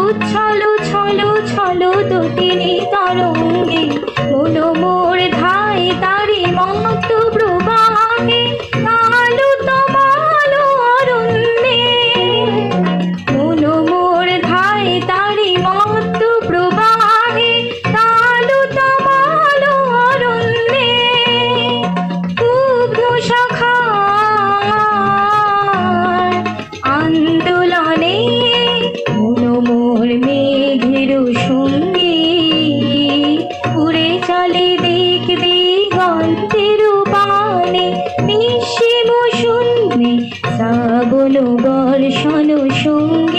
উচ্ছলো ছলো ছলো দুটিনি তরঙ্গে মন মোর ধায় তারি মত প্রবাহে কালো তমালো অরণ্যে মন মোর ধায় তারি মত প্রবাহে কালো তমালো অরণ্যে উগ্র শাখার আন্দোলনে মন মোর মেঘের সঙ্গী উড়ে চলে দিক দিগন্তের পানে নিঃসীম শূন্যে শ্রাবণ বর্ষণ সঙ্গী।